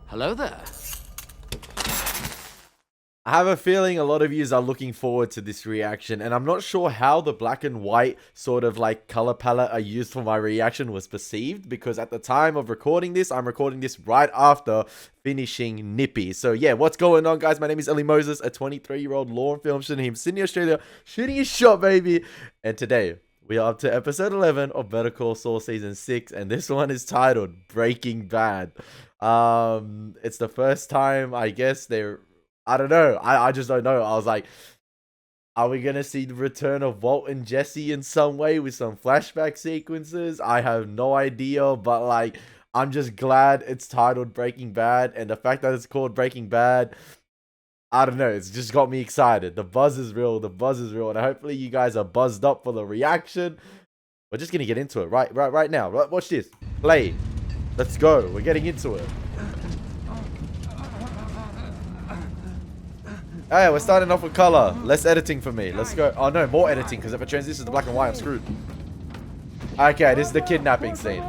Hello there. I have a feeling a lot of yous are looking forward to this reaction, and I'm not sure how the black and white sort of like color palette I used for my reaction was perceived, because at the time of recording this, I'm recording this right after finishing Nippy. So yeah, what's going on, guys? My name is Elie Moses, a 23-year-old law and film student here in Sydney, Australia, shooting a shot, baby. And today, we are up to episode 11 of Better Call Saul season 6, and this one is titled Breaking Bad. It's the first time, I guess, I don't know. I just don't know. I was like, are we going to see the return of Walt and Jesse in some way with some flashback sequences? I have no idea, but like, I'm just glad it's titled Breaking Bad, and the fact that it's called Breaking Bad, I don't know. It's just got me excited. The buzz is real. The buzz is real, and hopefully you guys are buzzed up for the reaction. We're just going to get into it right now. Watch this. Play. Let's go. We're getting into it. Hey, we're starting off with color. Less editing for me. Let's go. Oh no, more editing, because if it transitions to black and white, I'm screwed. Okay, this is the kidnapping scene.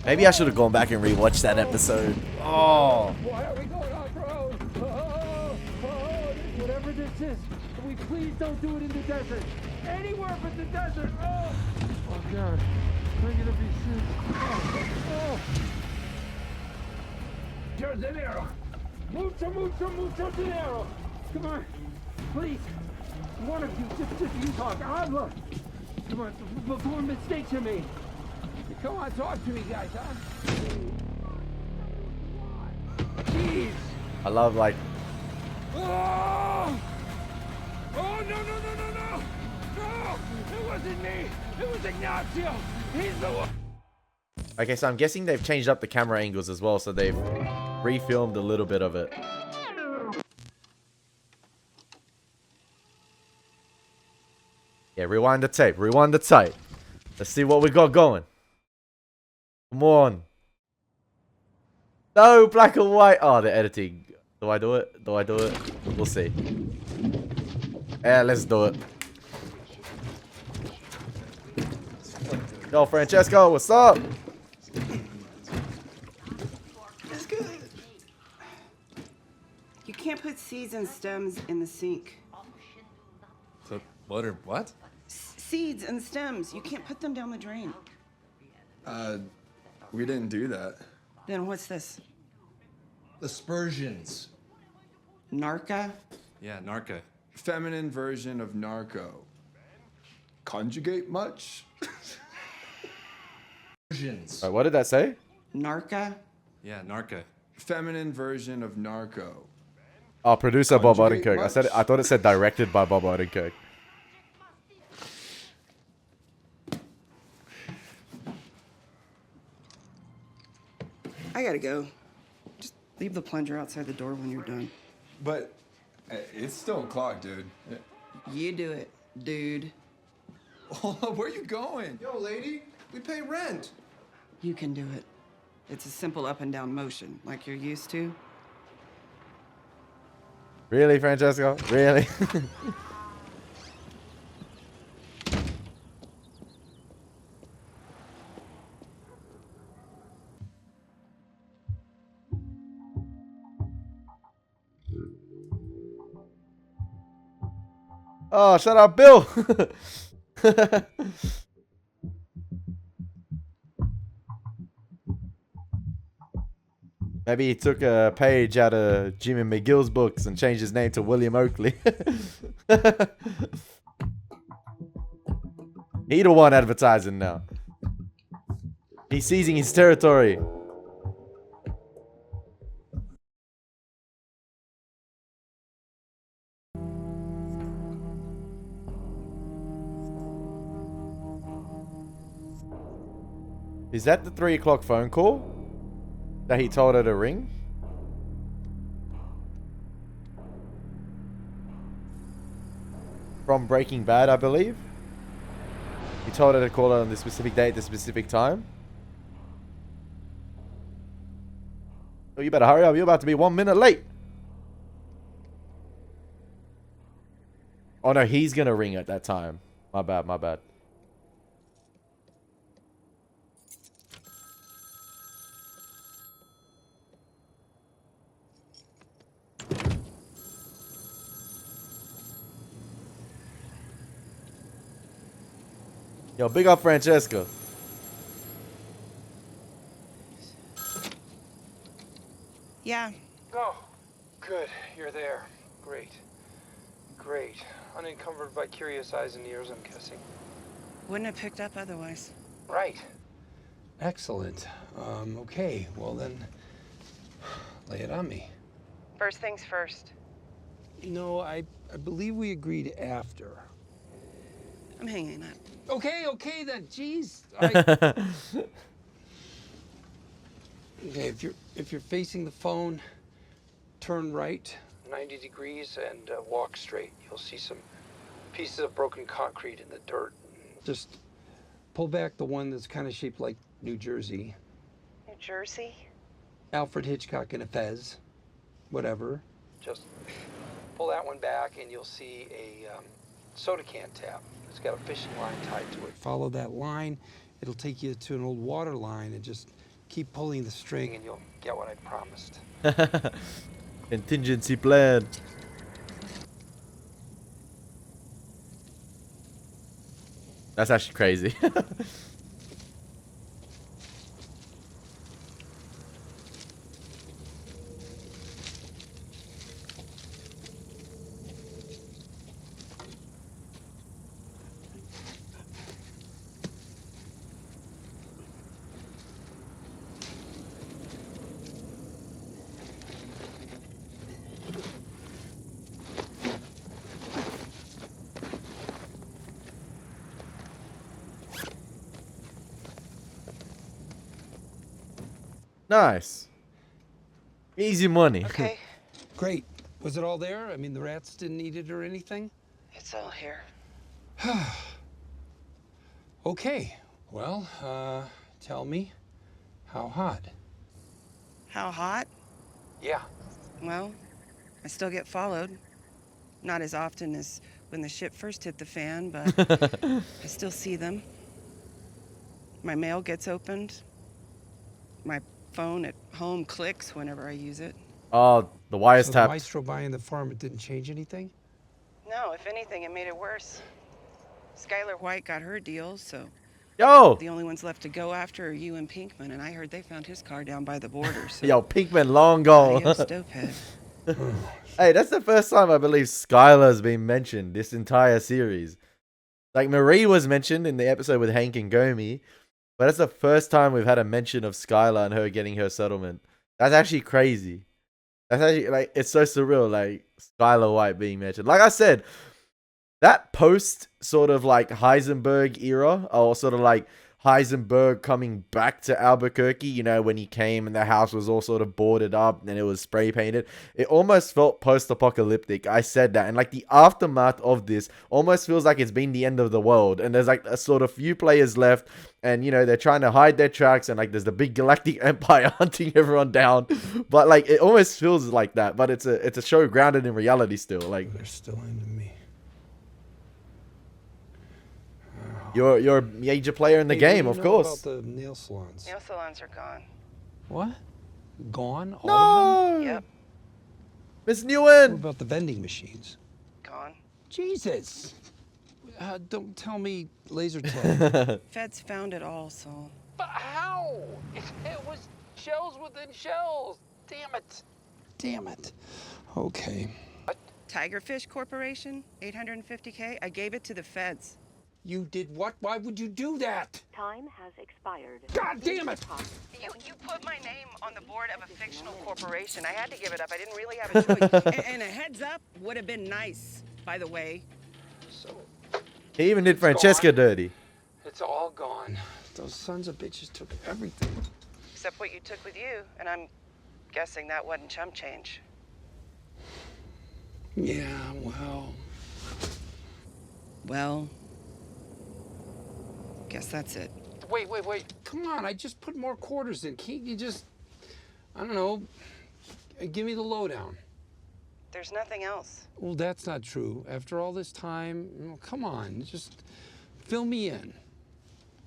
Maybe I should have gone back and rewatched that episode. Oh. Why are we going off road? Whatever this is, we please don't do it in the desert. Anywhere but the desert. Oh God, I'm gonna be sick. Jardinero, mucho dinero. Come on, please. One of you, just you talk. Look. Come on, before mistakes are made. Come on, talk to me, guys, huh? Jeez. I love like. Oh! Oh, no! No! It wasn't me! It was Ignacio! He's the one! Okay, so I'm guessing they've changed up the camera angles as well, so they've refilmed a little bit of it. Yeah, rewind the tape. Let's see what we got going. Come on. No, black and white. Oh, the editing. Do I do it? We'll see. Yeah, let's do it. Yo, Francesca, what's up? That's good. You can't put seeds and stems in the sink. So what? Seeds and stems. You can't put them down the drain. We didn't do that. Then what's this? Aspersions. Narca? Yeah, narca. Feminine version of narco. Conjugate much? Aspersions. What did that say? Narca? Yeah, narca. Feminine version of narco. Oh, producer Bob Conjugate Odenkirk. much? I thought it said directed by Bob Odenkirk. I gotta go. Just leave the plunger outside the door when you're done. But it's still clogged, dude. You do it, dude. Where are you going? Yo, lady, we pay rent. You can do it. It's a simple up and down motion, like you're used to. Really, Francesca? Really? Oh, shut up, Bill! Maybe he took a page out of Jimmy McGill's books and changed his name to William Oakley. He the one advertising now. He's seizing his territory. Is that the 3 o'clock phone call that he told her to ring? From Breaking Bad, I believe. He told her to call her on this specific date, this specific time. Oh, you better hurry up. You're about to be 1 minute late. Oh no, he's gonna ring at that time. My bad, my bad. Yo, big up Francesca. Yeah. Oh, good. You're there. Great. Great. Unencumbered by curious eyes and ears, I'm guessing. Wouldn't have picked up otherwise. Right. Excellent. Okay. Well then, lay it on me. First things first. You know, I believe we agreed after. I'm hanging up. Okay then. Jeez. Okay, if you're facing the phone, turn right 90 degrees and walk straight. You'll see some pieces of broken concrete in the dirt. Just pull back the one that's kind of shaped like New Jersey. New Jersey? Alfred Hitchcock in a fez. Whatever. Just pull that one back and you'll see a soda can tap. It's got a fishing line tied to it. Follow that line. It'll take you to an old water line and just keep pulling the string and you'll get what I promised. Contingency plan. That's actually crazy. Nice. Easy money. Okay. Great. Was it all there? I mean, the rats didn't eat it or anything? It's all here. Okay. Well, tell me, how hot? How hot? Yeah. Well, I still get followed. Not as often as when the ship first hit the fan, but I still see them. My mail gets opened. My phone at home clicks whenever I use it. Oh, the wire's So the tapped. maestro buying the farm, it didn't change anything? No, if anything, it made it worse. Skylar White got her deal, so Yo! the only ones left to go after are you and Pinkman, and I heard they found his car down by the border, so Yo, Pinkman, long gone. adios, Dopehead. Hey, that's the first time I believe Skylar's been mentioned this entire series. Like, Marie was mentioned in the episode with Hank and Gomi, but that's the first time we've had a mention of Skylar and her getting her settlement. That's actually crazy. That's actually, like, it's so surreal, like, Skylar White being mentioned. Like I said, that post sort of, like, Heisenberg era, or sort of, like, Heisenberg coming back to Albuquerque, you know, when he came and the house was all sort of boarded up and it was spray painted. It almost felt post-apocalyptic. I said that. And like the aftermath of this almost feels like it's been the end of the world. And there's like a sort of few players left and, you know, they're trying to hide their tracks and like there's the big galactic empire hunting everyone down. But like it almost feels like that. But it's a show grounded in reality still. Like They're still into me. you're a major player in the game, of course. About the nail salons? Nail salons are gone. What? Gone? All of No! Yep, Miss them? What Newen! about the vending machines? gone. Jesus! Don't tell me laser tag. Feds found it all, so But how? It was shells within shells. Damn it. Damn it. Okay. Tigerfish Corporation, $850K. I gave it to the feds. You did what? Why would you do that? Time has expired. God damn it! You put my name on the board of a fictional corporation. I had to give it up. I didn't really have a choice. and a heads up would have been nice, by the way. So, He even did Francesca dirty. it's all gone. Those sons of bitches took everything. Except what you took with you, and I'm guessing that wasn't chump change. Yeah, well. Well, guess that's it. Wait. Come on, I just put more quarters in. Can't you just, I don't know, give me the lowdown? There's nothing else. Well, that's not true. After all this time, come on, just fill me in.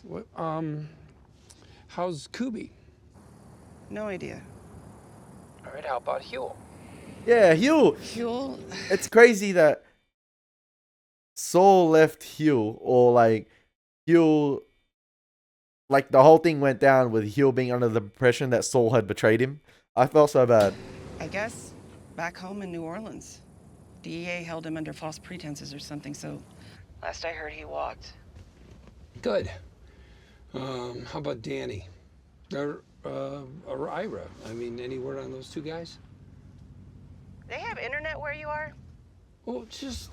What, how's Kubi? No idea. All right, how about Huel? Yeah, Hugh. Huel, It's crazy that Saul left Hugh, or like Hugh, like the whole thing went down with Hugh being under the impression that Saul had betrayed him. I felt so bad. I guess, back home in New Orleans. DEA held him under false pretenses or something, so last I heard he walked. Good. How about Danny? Or Ira? I mean, any word on those two guys? They have internet where you are? Well, just,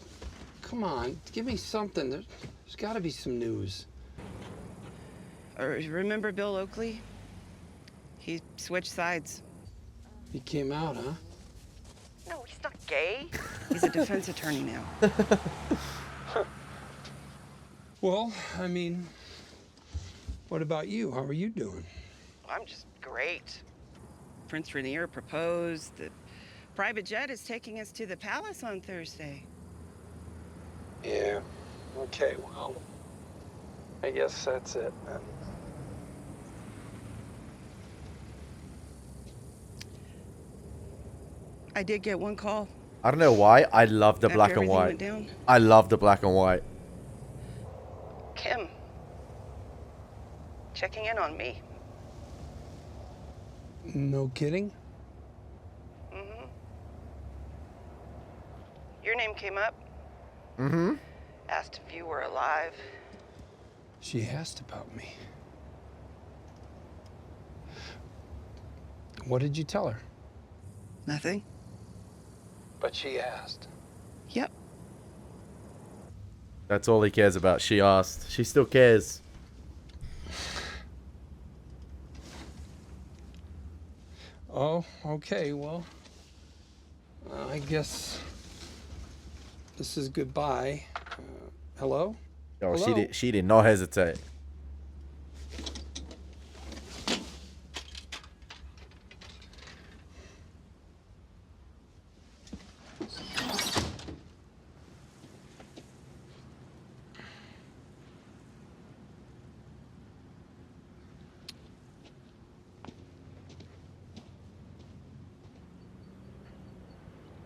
come on, give me something. There's gotta be some news. Or remember Bill Oakley? He switched sides. He came out, huh? No, he's not gay. He's a defense attorney now. Well, I mean, what about you? How are you doing? I'm just great. Prince Rainier proposed. The private jet is taking us to the palace on Thursday. Yeah. Okay, well, I guess that's it then. I did get one call. I don't know why. I love the after black and everything white. went down. I love the black and white. Kim. Checking in on me. No kidding? Mm-hmm. Your name came up. Mm-hmm. Asked if you were alive. She asked about me. What did you tell her? Nothing? But she asked. Yep. That's all he cares about. She asked. She still cares. Oh, okay, well, I guess this is goodbye. Hello? Oh, Hello? she did not hesitate.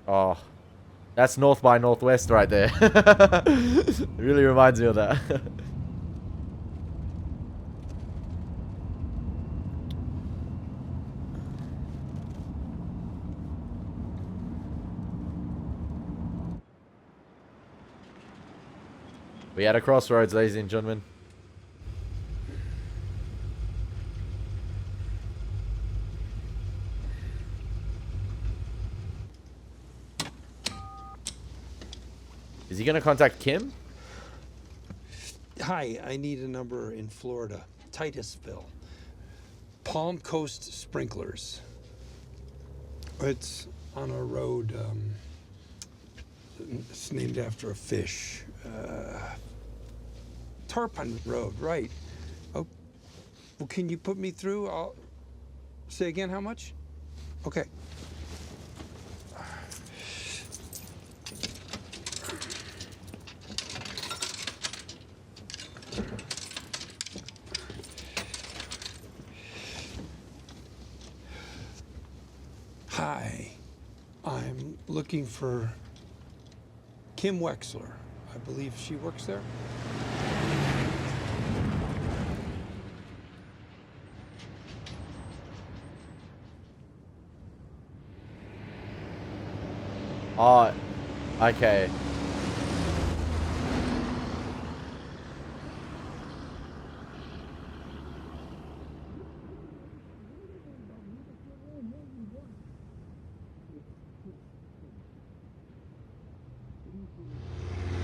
Oh, that's North by Northwest right there. It really reminds me of that. We had a crossroads, ladies and gentlemen. Is he gonna contact Kim? Hi, I need a number in Florida, Titusville. Palm Coast Sprinklers. It's on a road, it's named after a fish. Tarpon Road, right. Oh, well, can you put me through? I'll say again, how much? Okay. Hi, I'm looking for Kim Wexler. I believe she works there. Oh, okay.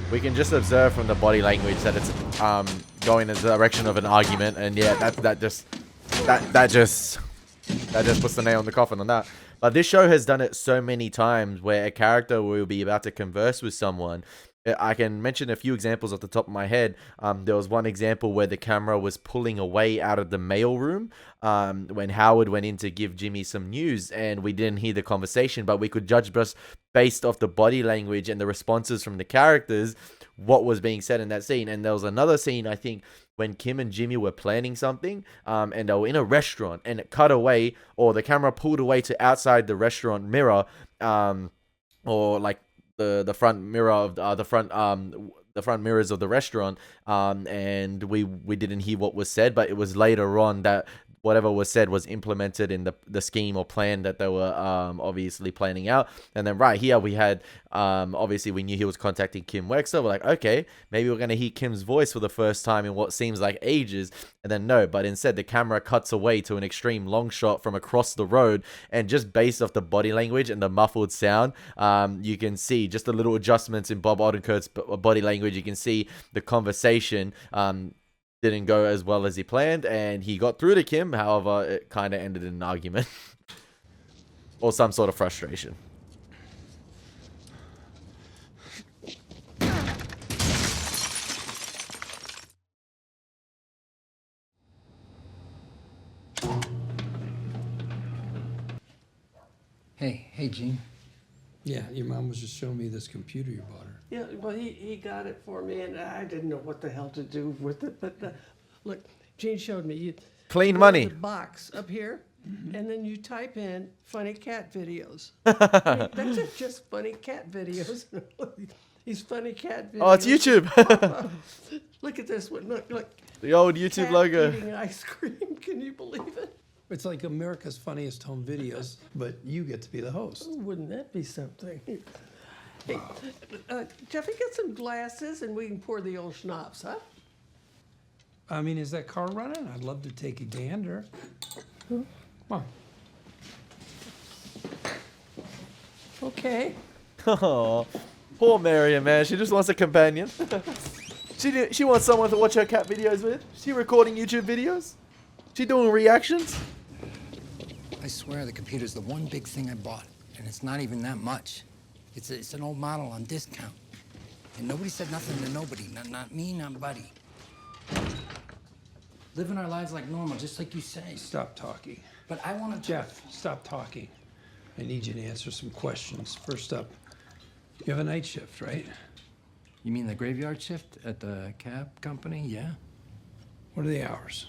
We can just observe from the body language that it's going in the direction of an argument, and yeah, that just puts the nail in the coffin on that. But this show has done it so many times where a character will be about to converse with someone, I can mention a few examples off the top of my head. There was one example where the camera was pulling away out of the mail room when Howard went in to give Jimmy some news, and we didn't hear the conversation, but we could judge just based off the body language and the responses from the characters what was being said in that scene. And there was another scene, I think, when Kim and Jimmy were planning something, and they were in a restaurant, and it cut away, or the camera pulled away to outside the restaurant mirror, or like the front mirror of the front mirrors of the restaurant, and we didn't hear what was said, but it was later on that whatever was said was implemented in the scheme or plan that they were obviously planning out. And then right here we had obviously we knew he was contacting Kim Wexler. We're like, okay, maybe we're gonna hear Kim's voice for the first time in what seems like ages. And then no, but instead the camera cuts away to an extreme long shot from across the road, and just based off the body language and the muffled sound, you can see just the little adjustments in Bob Odenkirk's body language. You can see the conversation didn't go as well as he planned, and he got through to Kim. However, it kind of ended in an argument or some sort of frustration. Hey, Gene. Yeah, your mom was just showing me this computer you bought her. Yeah, well, he got it for me, and I didn't know what the hell to do with it. But look, Gene showed me. You Clean go to money. the box up here, and then you type in funny cat videos. I mean, that's it, just funny cat videos. These funny cat videos. Oh, it's YouTube. Look at this one. Look. The old YouTube Cat logo. eating ice cream. Can you believe it? It's like America's Funniest Home Videos, but you get to be the host. Oh, wouldn't that be something? Hey, Jeffy, get some glasses, and we can pour the old schnapps, huh? I mean, is that car running? I'd love to take a gander. Come on. Okay. Oh, poor Marion, man. She just wants a companion. She wants someone to watch her cat videos with. She recording YouTube videos. She doing reactions. I swear the computer's the one big thing I bought, and it's not even that much. It's an old model on discount. And nobody said nothing to nobody. Not me, not Buddy. Living our lives like normal, just like you say. Stop talking. But I want to... Jeff, stop talking. I need you to answer some questions. First up, you have a night shift, right? You mean the graveyard shift at the cab company? Yeah. What are the hours?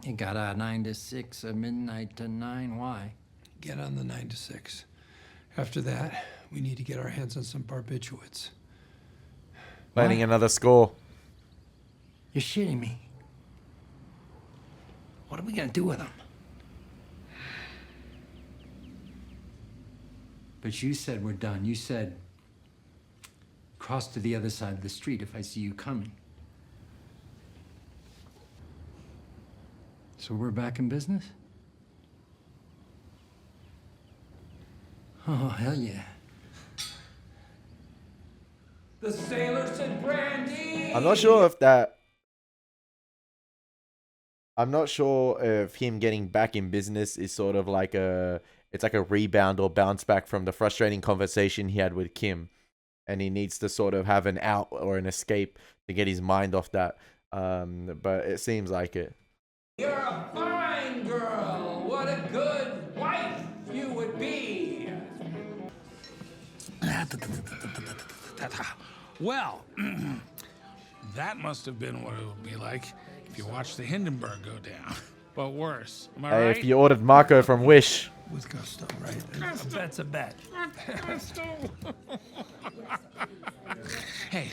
You got a 9 to 6, a midnight to 9. Why? Get on the 9 to 6. After that, we need to get our hands on some barbiturates. Planning another score. You're shitting me. What are we gonna do with them? But you said we're done. You said cross to the other side of the street if I see you coming. So we're back in business? Oh, hell yeah. The sailor said brandy! I'm not sure if that... I'm not sure if him getting back in business is sort of like a... It's like a rebound or bounce back from the frustrating conversation he had with Kim. And he needs to sort of have an out or an escape to get his mind off that. But it seems like it. You're a fine girl. What a good wife you would be. Well, that must have been what it would be like if you watched the Hindenburg go down. But worse. Am I Hey, right? if you ordered Marco from Wish. With gusto, right? A bet's a bet. Hey,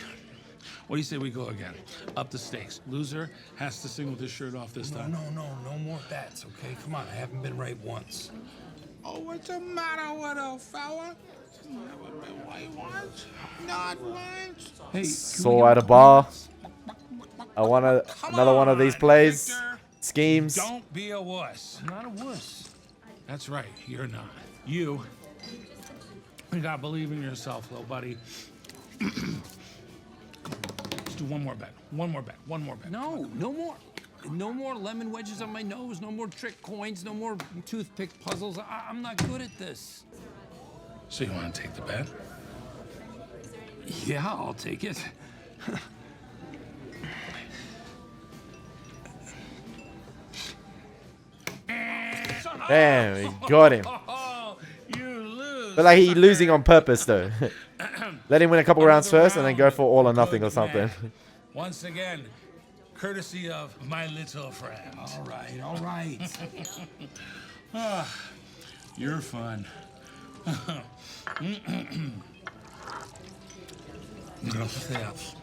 what do you say we go again? Up the stakes. Loser has to sing with his shirt off this time. No more bets, okay? Come on, I haven't been right once. Oh, what's the matter with a fella? Never been right once. Not once. Hey, Saul at a bar. I want another one of these plays. Victor. Schemes. Don't be a wuss. I'm not a wuss. That's right, you're not. You gotta believe in yourself, little buddy. Let's do one more bet. One more bet. No more. No more lemon wedges on my nose. No more trick coins. No more toothpick puzzles. I'm not good at this. So you wanna take the bet? Yeah, I'll take it. Damn, he got him. You lose. But like he's losing on purpose though. Let him win a couple rounds first and then go for all or nothing or Good something. man. Once again, courtesy of my little friend. All right, all right. You're fun. Gracias.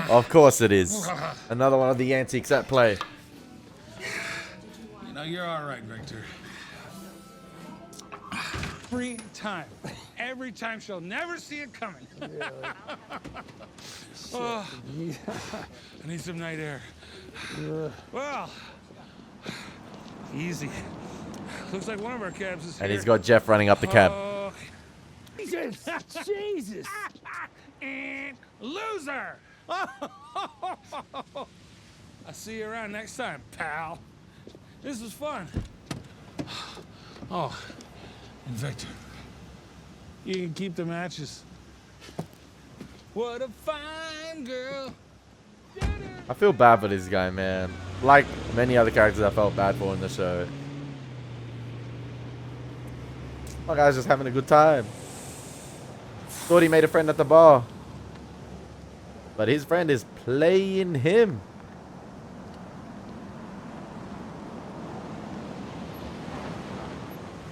Of course it is. Another one of the antiques at play. You know, you're all right, Victor. Every time. Every time she'll never see it coming. Oh, I need some night air. Well, easy. Looks like one of our cabs is here. And he's got Jeff running up the cab. Jesus! Jesus! And loser! I'll see you around next time, pal. This was fun. Oh, and Victor, you can keep the matches. What a fine girl. I feel bad for this guy, man. Like many other characters I felt bad for in the show. My guy's just having a good time. Thought he made a friend at the bar. But his friend is playing him.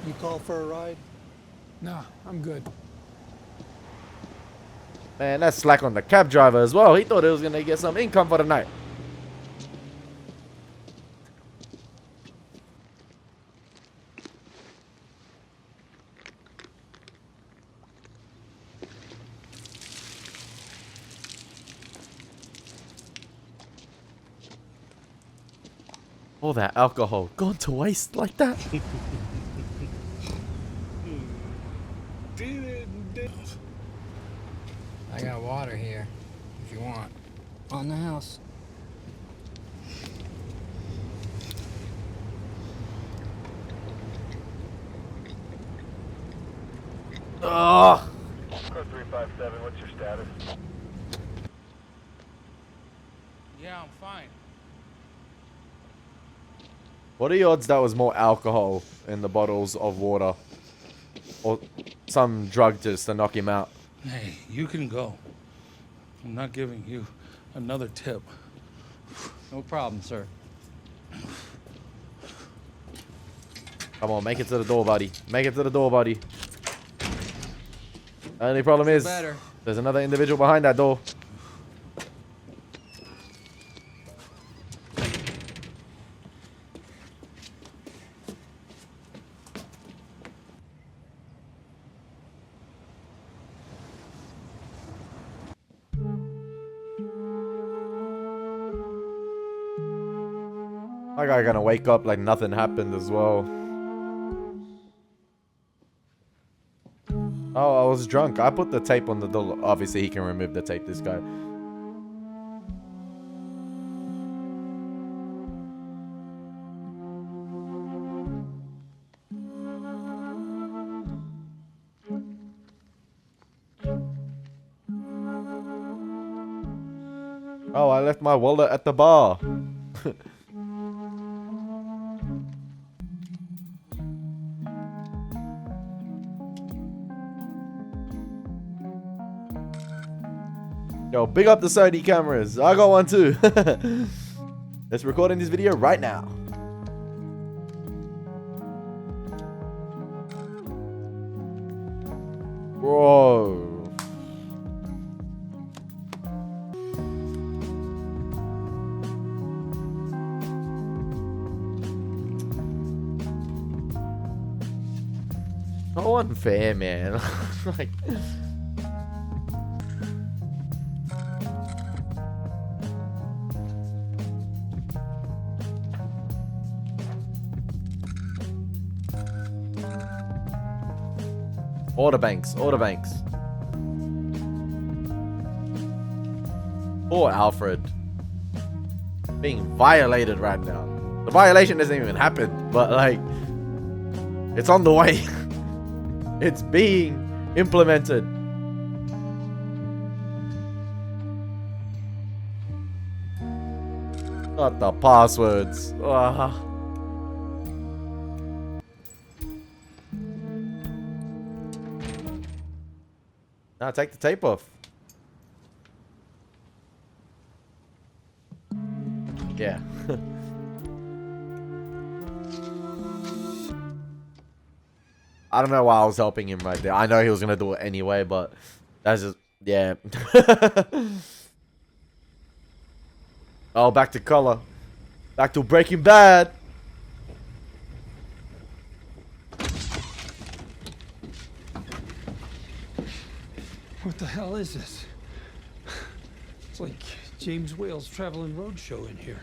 You call for a ride? No, I'm good. Man, that's slack on the cab driver as well. He thought he was going to get some income for the night. All that alcohol gone to waste like that. I got water here, if you want. On the house. Ugh. Code 357, what's your status? Yeah, I'm fine. What are the odds that was more alcohol in the bottles of water? Or some drug just to knock him out? Hey, you can go. I'm not giving you another tip. No problem, sir. Come on, make it to the door, buddy. Make it to the door, buddy. Only problem is, better. there's another individual behind that door. My guy gonna wake up like nothing happened as well. Oh, I was drunk. I put the tape on the door. Obviously, he can remove the tape, this guy. Oh, I left my wallet at the bar. Yo, big up the Sony cameras. I got one too. Let's record in this video right now. Bro. So unfair, man. Like, order banks. Poor Alfred. being violated right now. The violation hasn't even happened, but like, it's on the way. It's being implemented. Not the passwords. Ah. Now take the tape off. Yeah. I don't know why I was helping him right there. I know he was gonna do it anyway, but that's just, yeah. Oh, back to color. Back to Breaking Bad. What the hell is this? It's like James Whale's traveling roadshow in here.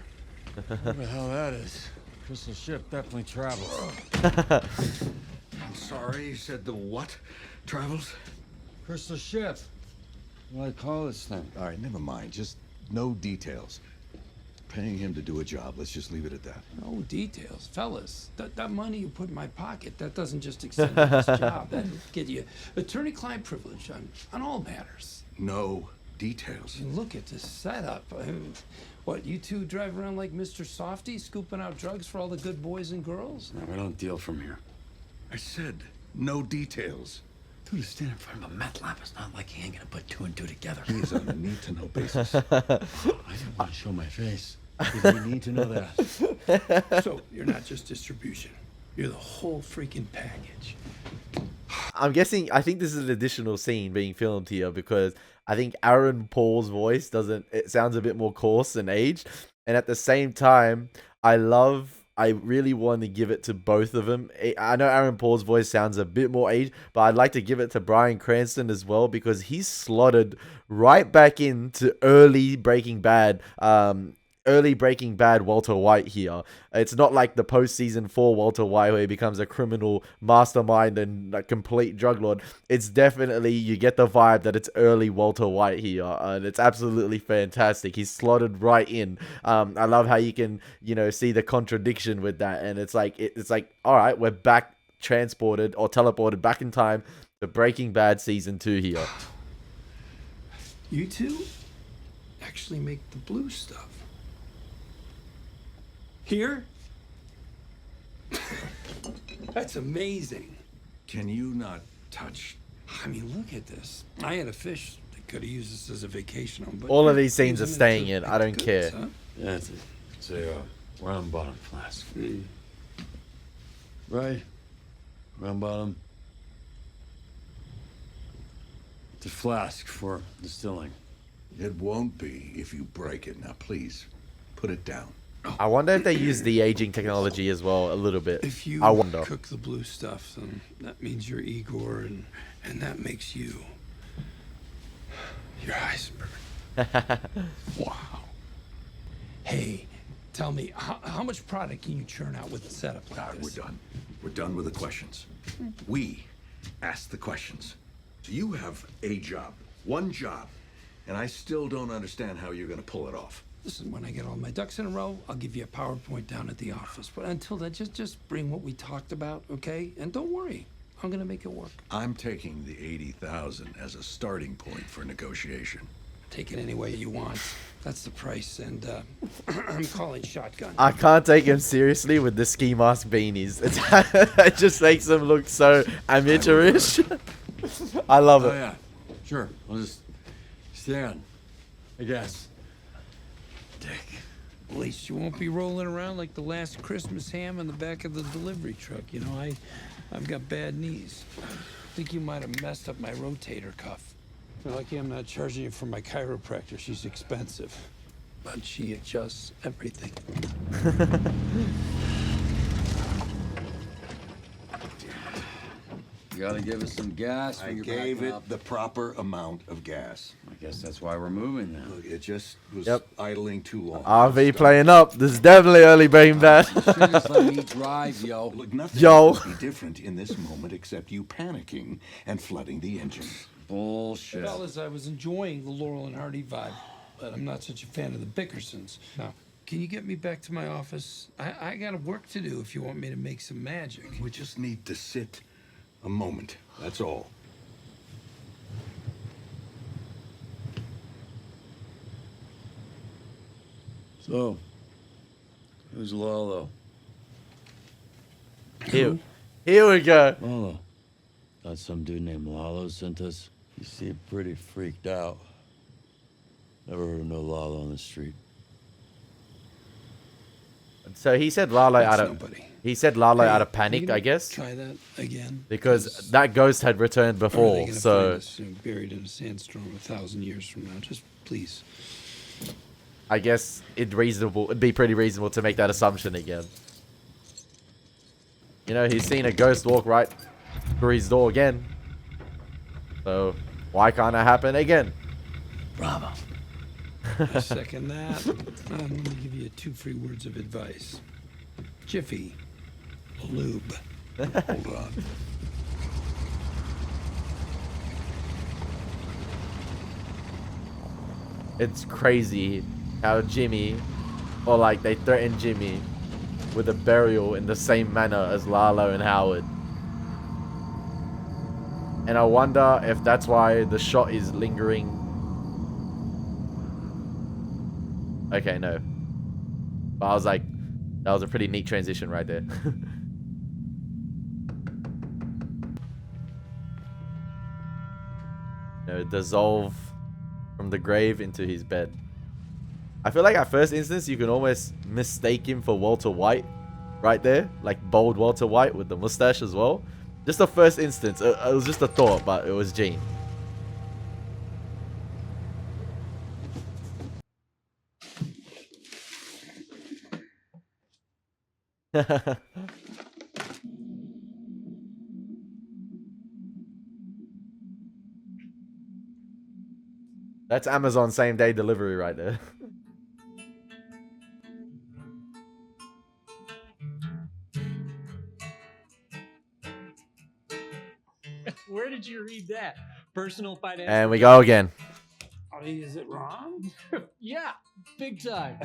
Whatever the hell that is. Crystal ship definitely travels. I'm sorry, you said the what? Travels? Crystal ship. What do I call this thing? All right, never mind. Just no details. Paying him to do a job. Let's just leave it at that. No details. Fellas, that money you put in my pocket, that doesn't just extend this job. That'll get you attorney-client privilege on all matters. No details. And look at this setup. I mean, what, you two drive around like Mr. Softy, scooping out drugs for all the good boys and girls? No, we don't deal from here. I said no details. Dude, to stand in front of a meth lab, it's not like he ain't gonna put two and two together. He is on a need-to-know basis. I didn't want to show my face. Because we need to know that. So, you're not just distribution. You're the whole freaking package. I'm guessing, I think this is an additional scene being filmed here because I think Aaron Paul's voice it sounds a bit more coarse and aged. And at the same time, I really want to give it to both of them. I know Aaron Paul's voice sounds a bit more aged, but I'd like to give it to Bryan Cranston as well because he's slotted right back into early Breaking Bad Walter White here. It's not like the post-season 4 Walter White where he becomes a criminal mastermind and a complete drug lord. It's definitely, you get the vibe that it's early Walter White here, and it's absolutely fantastic. He's slotted right in. I love how you can, see the contradiction with that, and it's like, all right, we're back transported or teleported back in time to Breaking Bad season 2 here. You two actually make the blue stuff. Here? That's amazing. Can you not touch? I mean, look at this. I had a fish that could have used this as a vacation home. But all of these scenes are staying in. I don't care. Huh? Yeah, it's a round bottom flask. Right? Round bottom. It's a flask for distilling. It won't be if you break it. Now, please, put it down. I wonder if they use the aging technology as well a little bit. If you I wonder. cook the blue stuff, then that means you're Igor, and that makes you your Heisenberg. Wow. Hey, tell me, how much product can you churn out with a setup like this? We're done. We're done with the questions. We ask the questions. So you have a job, one job, and I still don't understand how you're going to pull it off. Listen, when I get all my ducks in a row, I'll give you a PowerPoint down at the office. But until then, just bring what we talked about, okay? And don't worry, I'm gonna make it work. I'm taking the 80,000 as a starting point for negotiation. Take it any way you want. That's the price, and I'm calling shotgun. I can't take him seriously with the ski mask beanies. It just makes them look so amateurish. I love it. Oh yeah, sure. I'll just stand, I guess. Dick. At least you won't be rolling around like the last Christmas ham in the back of the delivery truck. You know, I've got bad knees. I think you might have messed up my rotator cuff. You're lucky I'm not charging you for my chiropractor. She's expensive, but she adjusts everything. You gotta give us some gas. I gave it the proper amount of gas. I guess that's why we're moving now. Look, it just was idling too long. RV playing up. This is definitely early Breaking Bad. Just let me drive, yo. Look, nothing would be different in this moment except you panicking and flooding the engine. Bullshit. Fellas, I was enjoying the Laurel and Hardy vibe, but I'm not such a fan of the Bickersons. Now, can you get me back to my office? I got work to do if you want me to make some magic. We just need to sit a moment. That's all. So, who's Lalo? Here we go. Lalo. Thought some dude named Lalo sent us. You seem pretty freaked out. Never heard of no Lalo on the street. So he said Lalo That's out of nobody. he said Lalo Hey, out of you panic, gonna I guess, Try that again. because that ghost had returned Or are they before. gonna So find us, buried in a sandstorm 1,000 years from now. Just please. I guess it'd be pretty reasonable to make that assumption again. You know, he's seen a ghost walk right through his door again. So why can't it happen again? Bravo. I second that. Let me give you 2 free words of advice. Jiffy. Lube. Hold on. It's crazy how Jimmy, or like they threatened Jimmy with a burial in the same manner as Lalo and Howard. And I wonder if that's why the shot is lingering. Okay, no. But I was like, that was a pretty neat transition right there. You know, dissolve from the grave into his bed. I feel like at first instance, you can almost mistake him for Walter White right there. Like bold Walter White with the mustache as well. Just the first instance. It was just a thought, but it was Gene. That's Amazon same day delivery right there. Where did you read that? Personal finance. And we go again. I mean, is it wrong? Yeah, big time.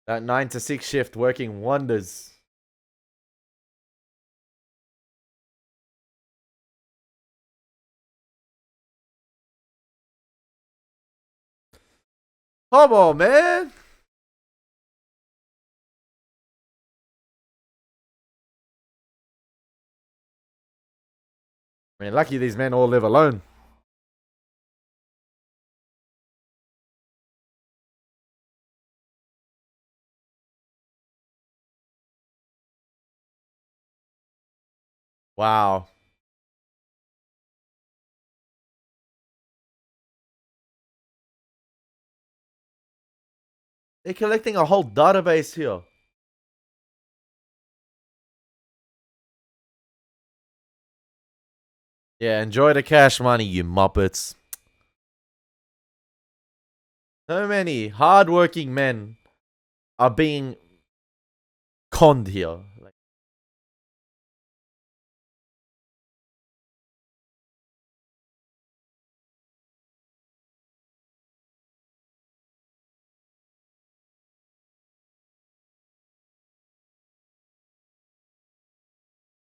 That 9 to 6 shift working wonders. Come on, man. I mean, lucky these men all live alone. Wow. They're collecting a whole database here. Yeah, enjoy the cash money, you muppets. So many hardworking men are being conned here. Like,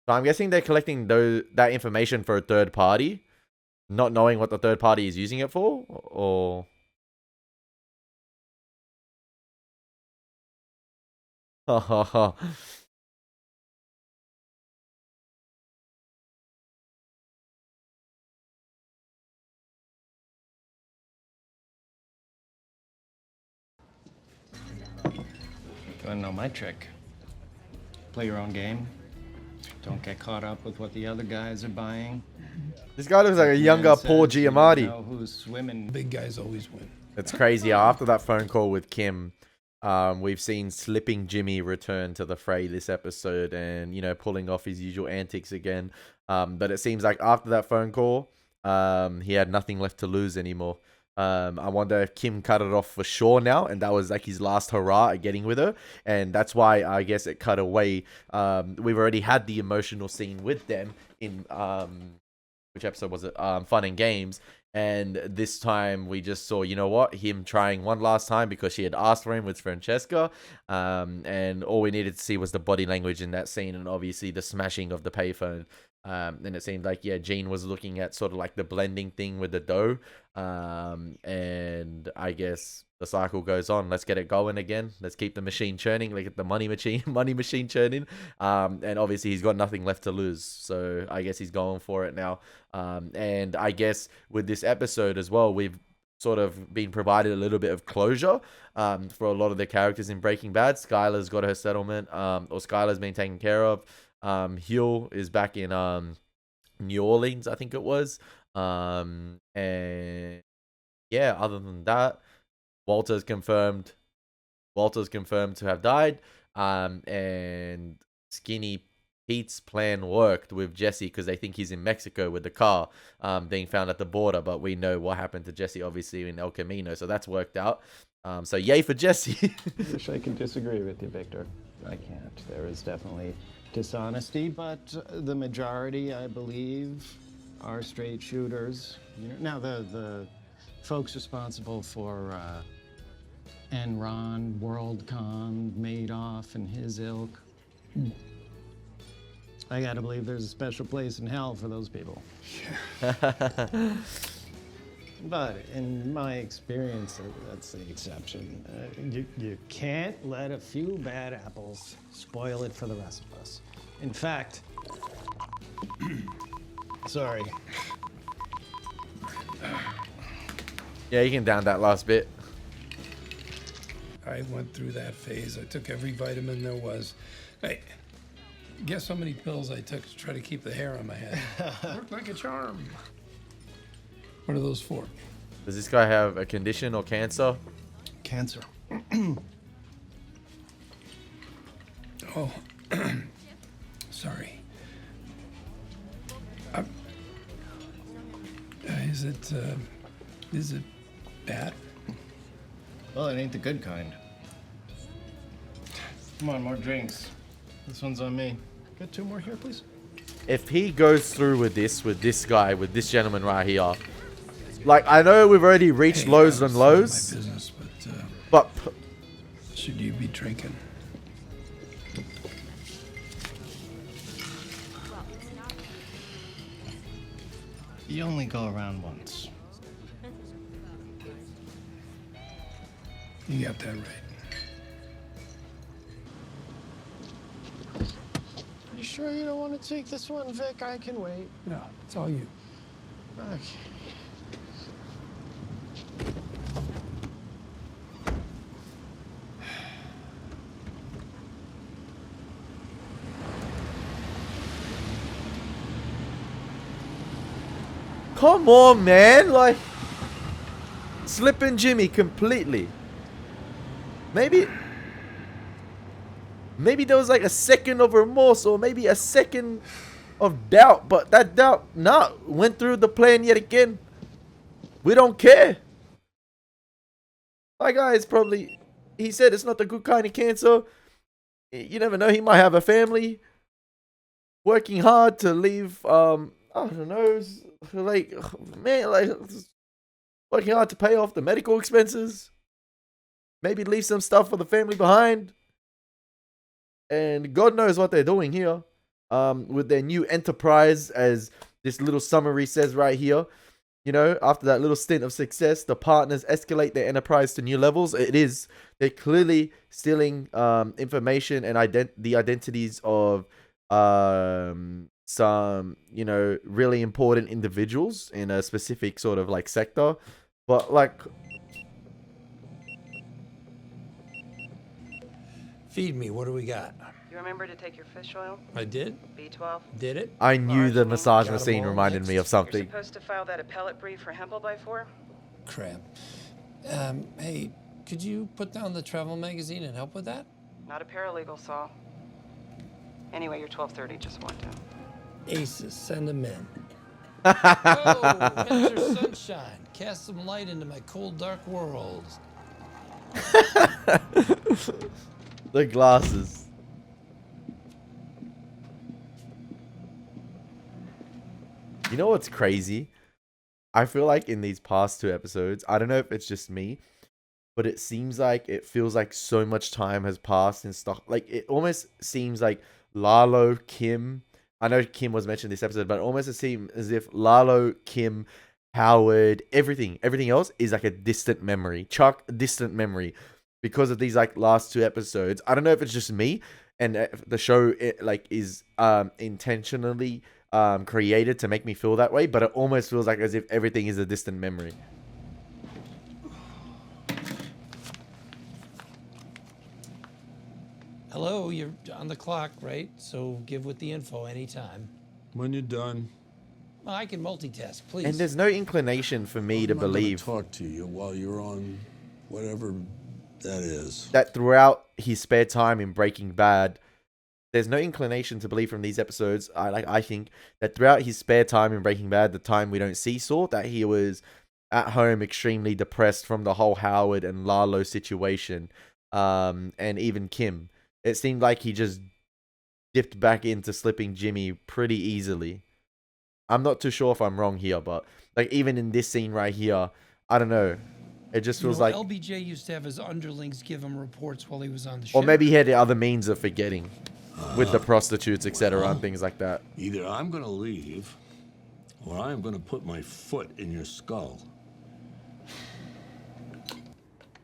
so I'm guessing they're collecting that information for a third party, not knowing what the third party is using it for, or... Ha ha ha. You wanna know my trick? Play your own game. Don't get caught up with what the other guys are buying. This guy looks like a younger Paul Giamatti. Know who's swimming. Big guys always win. It's crazy. After that phone call with Kim, we've seen Slipping Jimmy return to the fray this episode and, you know, pulling off his usual antics again. But it seems like after that phone call, he had nothing left to lose anymore. I wonder if Kim cut it off for sure now, and that was like his last hurrah at getting with her, and that's why I guess it cut away. We've already had the emotional scene with them in which episode was it? Fun and Games, And this time we just saw, you know what, him trying one last time because she had asked for him with Francesca. And all we needed to see was the body language in that scene, and obviously the smashing of the payphone. And it seemed like, yeah, Jean was looking at sort of like the blending thing with the dough. And I guess the cycle goes on. Let's get it going again. Let's keep the machine churning. Like the money machine churning. And obviously he's got nothing left to lose. So I guess he's going for it now. And I guess with this episode as well, we've sort of been provided a little bit of closure for a lot of the characters in Breaking Bad. Skylar's got her settlement, or Skylar's been taken care of. Hill is back in New Orleans, I think it was. And yeah, other than that, Walter's confirmed to have died. And Skinny Pete's plan worked with Jesse because they think he's in Mexico with the car being found at the border, but we know what happened to Jesse obviously in El Camino, so that's worked out. So yay for Jesse. I wish I could disagree with you, Victor. I can't. There is definitely dishonesty, but the majority, I believe, are straight shooters. You know, now the folks responsible for Enron, WorldCom, Madoff, and his ilk. I gotta believe there's a special place in hell for those people. But in my experience, that's the exception. You can't let a few bad apples spoil it for the rest of us. In fact, sorry. Yeah, you can down that last bit. I went through that phase. I took every vitamin there was. Hey, guess how many pills I took to try to keep the hair on my head? Worked like a charm. What are those for? Does this guy have a condition or cancer? Cancer. Oh, sorry. Is it bad? Well, it ain't the good kind. Come on, more drinks. This one's on me. Get 2 more here, please. If he goes through with this guy, with this gentleman right here, like, I know we've already reached lows and lows, my business, but should you be drinking? You only go around once. You got that right. You sure you don't want to take this one, Vic? I can wait. No, it's all you. Okay. come on, man, like, slipping Jimmy completely. Maybe there was like a second of remorse, or maybe a second of doubt, but that doubt, went through the plan yet again. We don't care. My guy is probably, he said it's not the good kind of cancer. You never know, he might have a family. Working hard to leave, I don't know, like, man, like, working hard to pay off the medical expenses. Maybe leave some stuff for the family behind. And God knows what they're doing here. With their new enterprise, as this little summary says right here. You know, after that little stint of success, the partners escalate their enterprise to new levels. They're clearly stealing information and the identities of some, you know, really important individuals in a specific sort of like sector. But like, Feed me. What do we got? You remember to take your fish oil? I did. B12. Did it? I knew the massage Got 'em machine all reminded me of You're something. supposed to file that appellate brief for Hempel by 4? Crap. Hey, could you put down the travel magazine and help with that? Not a paralegal, Saul. Anyway, your 12:30 just walked out. Aces, send them in. Oh, enter sunshine. Cast some light into my cold, dark world. The glasses. You know what's crazy? I feel like in these past 2 episodes, I don't know if it's just me, but it seems like it feels like so much time has passed and stuff. Like, it almost seems like Lalo, Kim, I know Kim was mentioned this episode, but almost it seems as if Lalo, Kim, Howard, everything else is like a distant memory. Chuck, distant memory. Because of these like last 2 episodes. I don't know if it's just me and the show is intentionally created to make me feel that way, but it almost feels like as if everything is a distant memory. Hello, you're on the clock, right? So give with the info anytime. When you're done. Well, I can multitask, please. And there's no inclination for me to believe talk to you while you're on whatever that is. that throughout his spare time in Breaking Bad, there's no inclination to believe from these episodes. I think that throughout his spare time in Breaking Bad, the time we don't see Saul, that he was at home extremely depressed from the whole Howard and Lalo situation, and even Kim. It seemed like he just dipped back into slipping Jimmy pretty easily. I'm not too sure if I'm wrong here, but like even in this scene right here, I don't know. It just feels like LBJ used to have his underlings give him reports while he was on the ship. or maybe he had the other means of forgetting with the prostitutes, etc., and things like that. Either I'm going to leave, or I'm going to put my foot in your skull.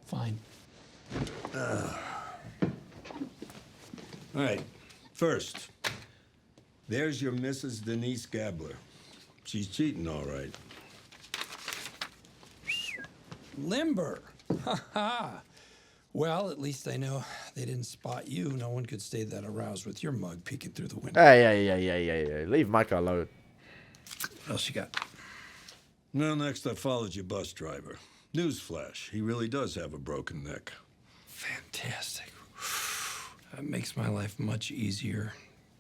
Fine. All right. First, there's your Mrs. Denise Gabler. She's cheating, all right. Limber. Ha ha. Well, at least I know they didn't spot you. No one could stay that aroused with your mug peeking through the window. Hey. Leave Micah alone. What else you got? Well, next I followed your bus driver. Newsflash, he really does have a broken neck. Fantastic. That makes my life much easier.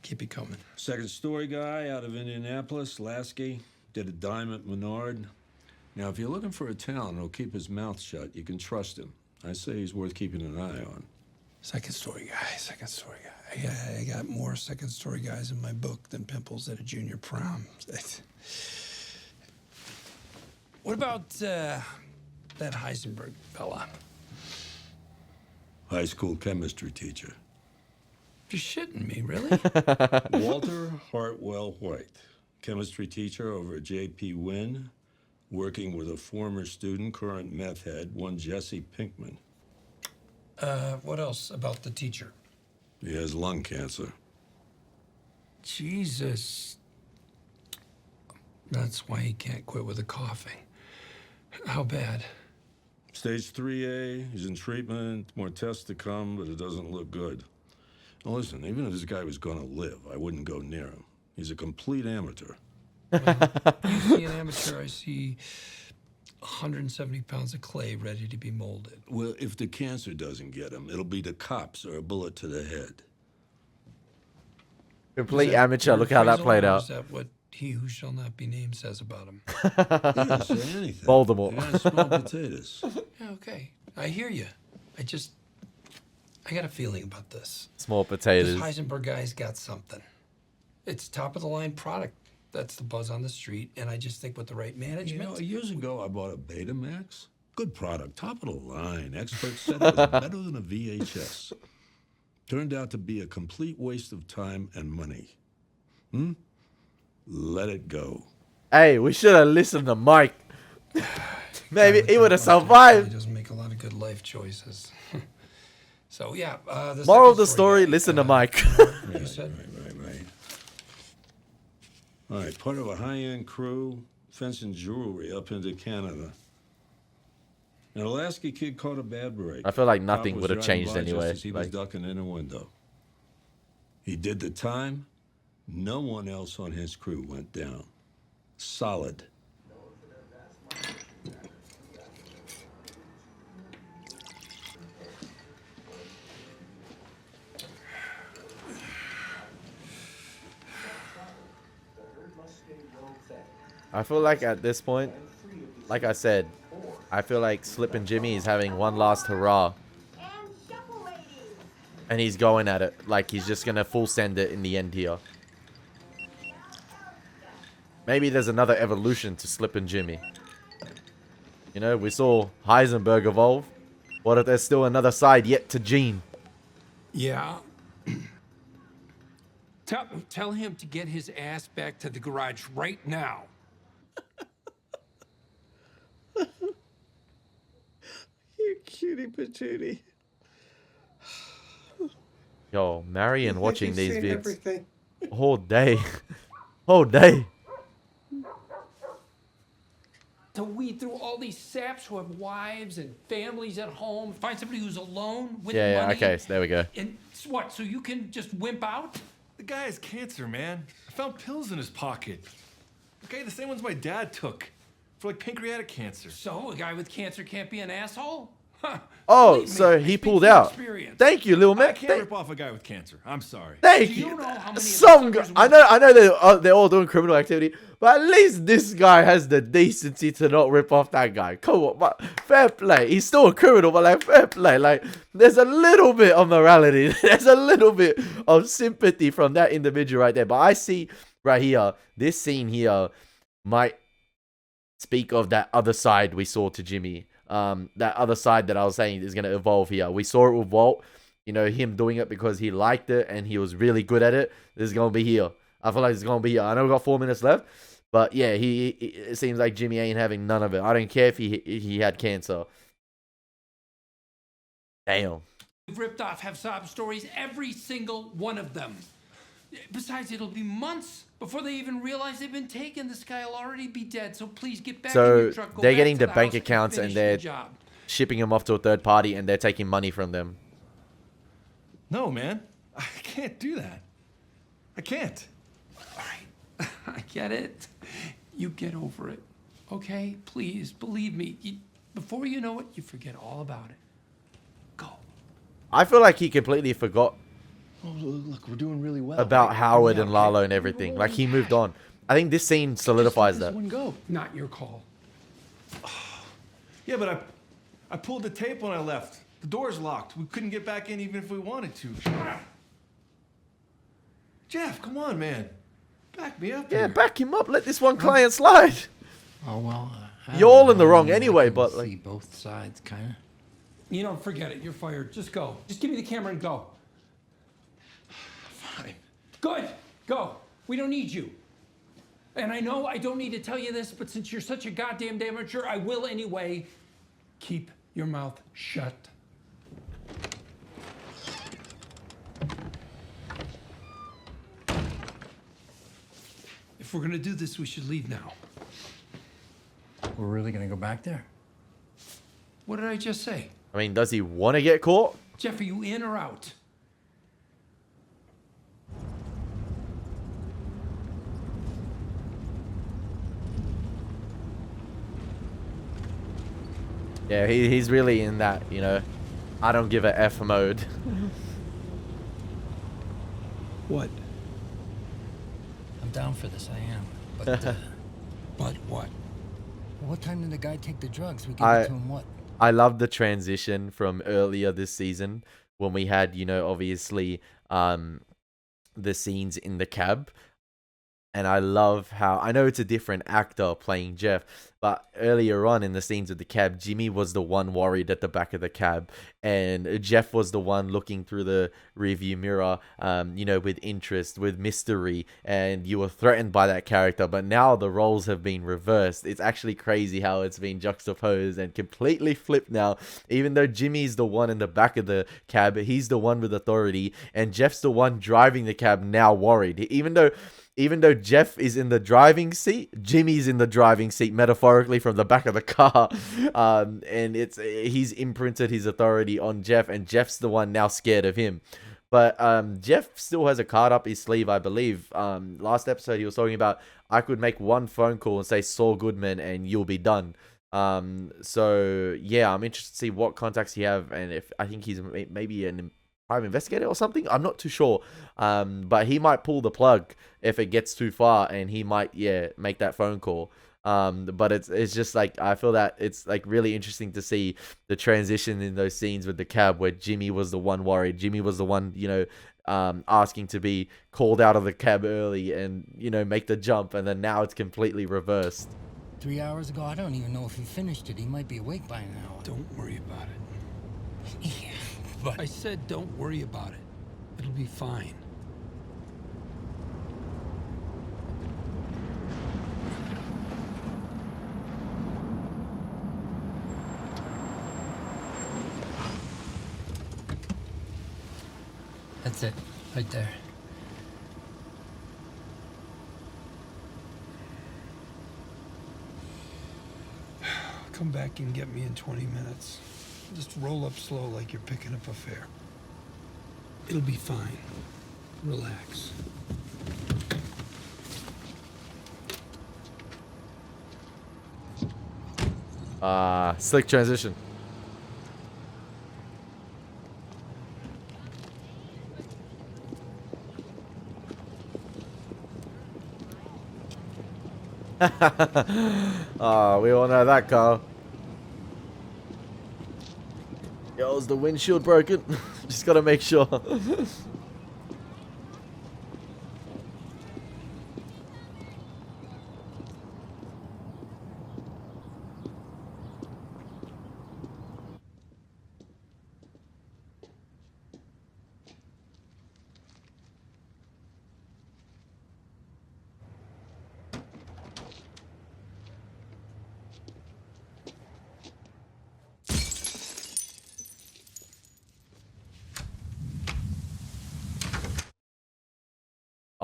Keep it coming. Second story guy out of Indianapolis, Lasky, did a dime at Menard. Now, if you're looking for a talent who'll keep his mouth shut, you can trust him. I say he's worth keeping an eye on. Second story guy. I got more second story guys in my book than pimples at a junior prom. What about that Heisenberg fella? High school chemistry teacher. You're shitting me, really? Walter Hartwell White, chemistry teacher over at J.P. Wynn, working with a former student, current meth head, one Jesse Pinkman. What else about the teacher? He has lung cancer. Jesus. That's why he can't quit with the coughing. How bad? Stage 3A, he's in treatment, more tests to come, but it doesn't look good. Now listen, even if this guy was gonna live, I wouldn't go near him. He's a complete amateur. You see an amateur, I see 170 pounds of clay ready to be molded. Well, if the cancer doesn't get him, it'll be the cops or a bullet to the head. Complete amateur. Look how that played out. Is that what he who shall not be named says about him? He didn't say anything. Voldemort. He had small potatoes. Yeah, okay. I hear you. I got a feeling about this. Small potatoes. This Heisenberg guy's got something. It's top of the line product. That's the buzz on the street, and I just think with the right management. You know, years ago I bought a Betamax. Good product, top of the line. Experts said it was better than a VHS. Turned out to be a complete waste of time and money. Let it go. Hey, we should have listened to Mike. Maybe he would have survived. He doesn't make a lot of good life choices. So yeah. The Moral of the second story: listen to Mike. You said right. All right, part of a high-end crew fencing jewelry up into Canada. An Alaska kid caught a bad break. I feel like nothing Cop was would have driving changed by anyway. Just as he was ducking in a window. He did the time. No one else on his crew went down. Solid. I feel like at this point, like I said, I feel like Slippin' Jimmy is having one last hurrah. And he's going at it. Like he's just going to full send it in the end here. Maybe there's another evolution to Slippin' Jimmy. You know, we saw Heisenberg evolve. What if there's still another side yet to Gene? Yeah. Tell him to get his ass back to the garage right now. You cutie patootie. Yo, Marion watching You've these seen vids everything. all day. All day. To weed through all these saps who have wives and families at home, find somebody who's alone with Yeah, money. okay, so there we go. And what, so you can just wimp out? The guy has cancer, man. I found pills in his pocket. Okay, the same ones my dad took for like pancreatic cancer. So a guy with cancer can't be an asshole? Huh. Oh, Believe me, so I he speak pulled from out. experience. Thank you, Lil I Mac. can't rip off a guy with cancer. I'm sorry. Thank Do you. you know how many Some of those I know they're all doing criminal activity, but at least this guy has the decency to not rip off that guy. Come on, but fair play. He's still a criminal, but like fair play. Like there's a little bit of morality. There's a little bit of sympathy from that individual right there. But I see right here, this scene here might speak of that other side we saw to Jimmy. That other side that I was saying is going to evolve here. We saw it with Walt, you know, him doing it because he liked it and he was really good at it. This is going to be here. I feel like it's going to be here. I know we got 4 minutes left, but yeah, it seems like Jimmy ain't having none of it. I don't care if he had cancer. Damn. We've ripped off have sob stories, every single one of them. Besides, it'll be months before they even realize they've been taken. This guy will already be dead, so please get back in So your truck. Go they're back getting to the bank house accounts and finish they're the job. shipping them off to a third party and they're taking money from them. No, man. I can't do that. I can't. I get it. You get over it, okay? Please, believe me. Before you know it, you forget all about it. I feel like he completely forgot Oh, look, we're doing really well. about right? Howard Yeah, and okay. Lalo and everything. Like he moved on. I think this scene solidifies that. One go. Not your call. Yeah, but I pulled the tape when I left. The door's locked. We couldn't get back in even if we wanted to. Jeff, come on, man. Back me up Yeah, here. back him up. Let this one client slide. Oh, well. You're all in the wrong anyway, but see like. both sides, kind of. You know, forget it. You're fired. Just go. Just give me the camera and go. Fine. Good. Go. We don't need you. And I know I don't need to tell you this, but since you're such a goddamn amateur, I will anyway. Keep your mouth shut. If we're gonna do this, we should leave now. We're really going to go back there? What did I just say? I mean, does he want to get caught? Jeff, are you in or out? Yeah, he's really in that, you know, I don't give a F mode. What? I'm down for this, I am. But, But what? what time did the guy take the drugs? We gave it to him what? I love the transition from earlier this season when we had, you know, obviously the scenes in the cab. And I love how, I know it's a different actor playing Jeff, but earlier on in the scenes of the cab, Jimmy was the one worried at the back of the cab. And Jeff was the one looking through the rearview mirror, you know, with interest, with mystery. And you were threatened by that character. But now the roles have been reversed. It's actually crazy how it's been juxtaposed and completely flipped now. Even though Jimmy's the one in the back of the cab, he's the one with authority. And Jeff's the one driving the cab now worried. Even though Jeff is in the driving seat, Jimmy's in the driving seat, metaphorically from the back of the car. And he's imprinted his authority on Jeff, and Jeff's the one now scared of him. But Jeff still has a card up his sleeve, I believe. Last episode, he was talking about, I could make one phone call and say Saul Goodman, and you'll be done. So, yeah, I'm interested to see what contacts he have, and if I think he's maybe an private investigator or something. I'm not too sure. But he might pull the plug if it gets too far, and he might, make that phone call. But it's just like, I feel that it's like really interesting to see the transition in those scenes with the cab where Jimmy was the one worried. Jimmy was the one, you know, asking to be called out of the cab early and, you know, make the jump. And then now it's completely reversed. 3 hours ago. I don't even know if he finished it. He might be awake by now. Don't worry about it. Yeah, but I said don't worry about it. It'll be fine. that's it, right there. Come back and get me in 20 minutes. Just roll up slow like you're picking up a fare. It'll be fine. Relax. Slick transition. Oh, we all know that, Carl. Yo, is the windshield broken? Just gotta make sure.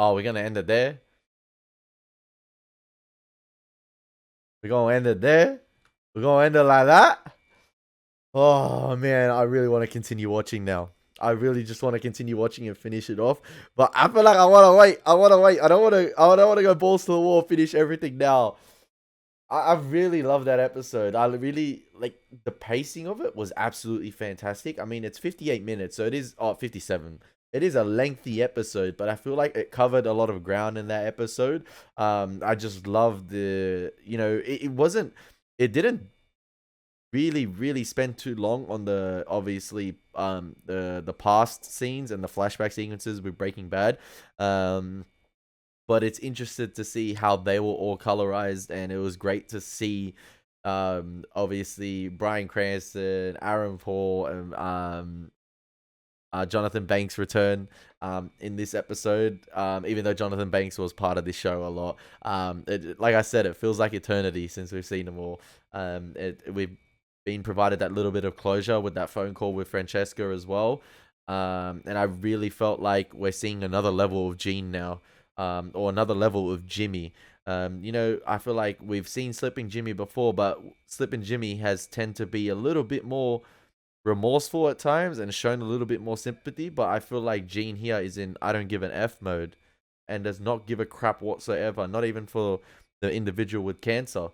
Oh, we're gonna end it there? We're gonna end it there? We're gonna end it like that? Oh man, I really want to continue watching now. I really just want to continue watching and finish it off. But I feel like I want to wait. I want to wait. I don't want to go balls to the wall, finish everything now. I really love that episode. I really like the pacing of it was absolutely fantastic. I mean, it's 58 minutes, so it is 57. It is a lengthy episode, but I feel like it covered a lot of ground in that episode. I just love the, you know, it didn't really spend too long on the, obviously, the past scenes and the flashback sequences with Breaking Bad. But it's interesting to see how they were all colorized, and it was great to see, obviously, Bryan Cranston, Aaron Paul, and Jonathan Banks return in this episode, even though Jonathan Banks was part of this show a lot. Like I said, it feels like eternity since we've seen them all. We've been provided that little bit of closure with that phone call with Francesca as well. And I really felt like we're seeing another level of Gene now, or another level of Jimmy. You know, I feel like we've seen Slipping Jimmy before, but Slipping Jimmy has tend to be a little bit more remorseful at times and shown a little bit more sympathy, but I feel like Gene here is in I don't give an F mode and does not give a crap whatsoever, not even for the individual with cancer.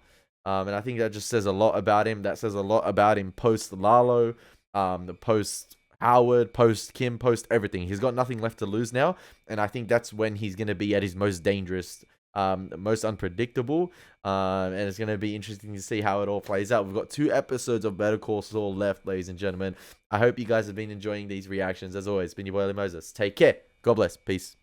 And I think that just says a lot about him. That says a lot about him post Lalo, the post Howard, post Kim, post everything. He's got nothing left to lose now, and I think that's when he's going to be at his most dangerous, most unpredictable, and it's going to be interesting to see how it all plays out. We've got 2 episodes of Better Call Saul left, ladies and gentlemen. I hope you guys have been enjoying these reactions. As always, it's been your boy Elie Moses. Take care. God bless. Peace.